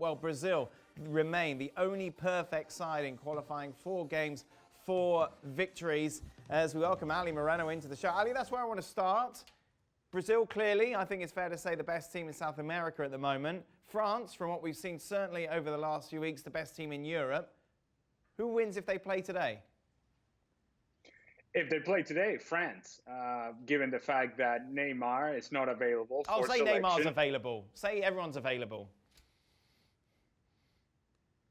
Well, Brazil remain the only perfect side in qualifying 4 games, 4 victories. As we welcome Ali Moreno into the show. Ali, that's where I want to start. Brazil, clearly, I think it's fair to say the best team in South America at the moment. France, from what we've seen certainly over the last few weeks, the best team in Europe. Who wins if they play today? If they play today, France, given the fact that Neymar is not available for say selection. Neymar's available. Say everyone's available.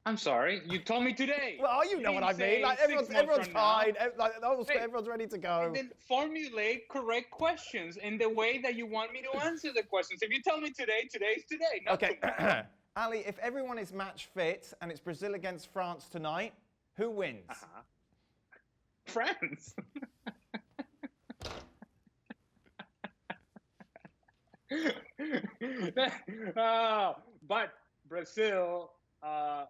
I'm sorry, you told me today. Well, you know what I mean. Like everyone's fine. Everyone's ready to go. And then formulate correct questions in the way that you want me to answer the questions. If you tell me today, today's today. Okay, Ali, if everyone is match fit and it's Brazil against France tonight, who wins? France. But Brazil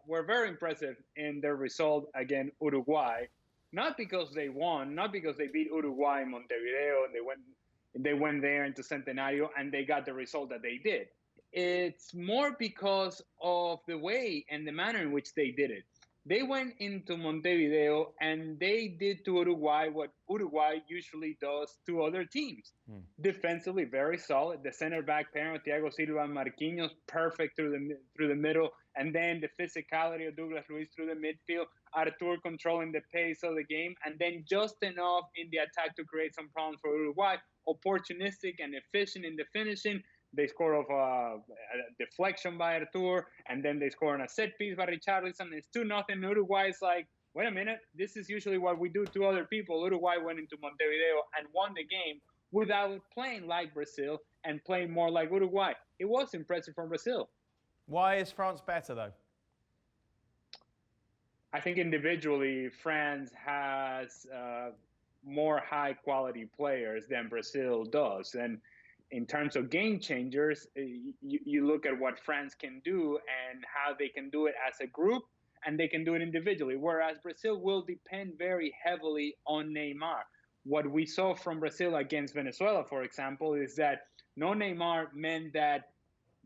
were very impressive in their result against Uruguay. Not because they won, not because they beat Uruguay in Montevideo and they went there into Centenario and they got the result that they did. It's more because of the way and the manner in which they did it. They went into Montevideo and they did to Uruguay what Uruguay usually does to other teams. Defensively, very solid. The center back pairing with Thiago Silva and Marquinhos, perfect through the middle. And then the physicality of Douglas Luiz through the midfield. Arthur controlling the pace of the game. And then just enough in the attack to create some problems for Uruguay. Opportunistic and efficient in the finishing. They score off a deflection by Arthur, and then they score on a set piece by Richarlison. It's 2-0. Uruguay is like, wait a minute, this is usually what we do to other people. Uruguay went into Montevideo and won the game without playing like Brazil and playing more like Uruguay. It was impressive from Brazil. Why is France better, though? I think individually, France has more high-quality players than Brazil does. And in terms of game changers, you look at what France can do and how they can do it as a group, and they can do it individually, whereas Brazil will depend very heavily on Neymar. What we saw from Brazil against Venezuela, for example, is that no Neymar meant that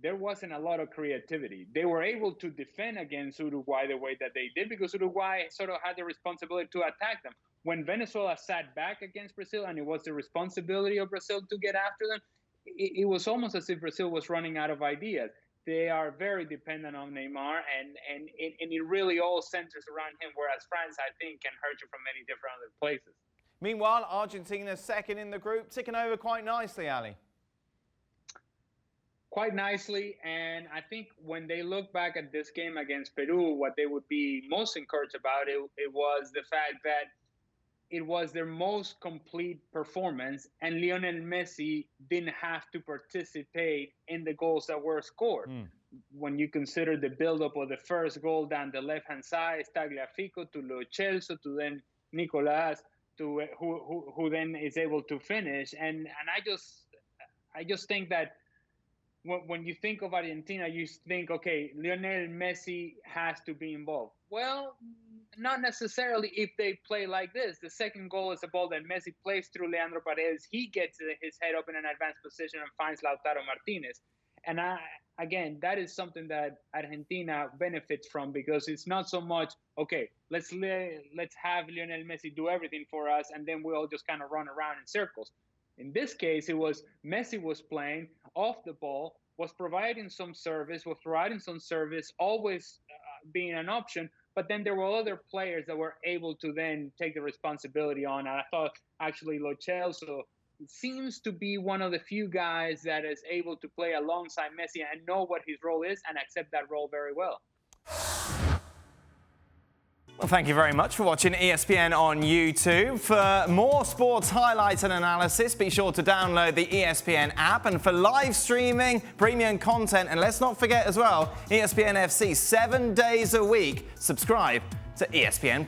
there wasn't a lot of creativity. They were able to defend against Uruguay the way that they did because Uruguay sort of had the responsibility to attack them. When Venezuela sat back against Brazil and it was the responsibility of Brazil to get after them, it was almost as if Brazil was running out of ideas. They are very dependent on Neymar, and it really all centers around him, whereas France, I think, can hurt you from many different other places. Meanwhile, Argentina second in the group, ticking over quite nicely, Ali. Quite nicely, and I think when they look back at this game against Peru, what they would be most encouraged about it was the fact that it was their most complete performance, and Lionel Messi didn't have to participate in the goals that were scored. When you consider the build-up of the first goal down the left-hand side, Tagliafico to Lo Celso to then Nicolas, to who then is able to finish. And I just think that when you think of Argentina, you think, okay, Lionel Messi has to be involved. Well, not necessarily if they play like this. The second goal is a ball that Messi plays through Leandro Paredes. He gets his head up in an advanced position and finds Lautaro Martinez. And again, that is something that Argentina benefits from, because it's not so much, okay, let's have Lionel Messi do everything for us, and then we all just kind of run around in circles. In this case, it was Messi was playing off the ball, was providing some service, always being an option. But then there were other players that were able to then take the responsibility on. And I thought actually Lo Celso seems to be one of the few guys that is able to play alongside Messi and know what his role is and accept that role very well. Well, thank you very much for watching ESPN on YouTube. For more sports highlights and analysis, be sure to download the ESPN app. And for live streaming, premium content, and let's not forget as well, ESPN FC 7 days a week. Subscribe to ESPN+.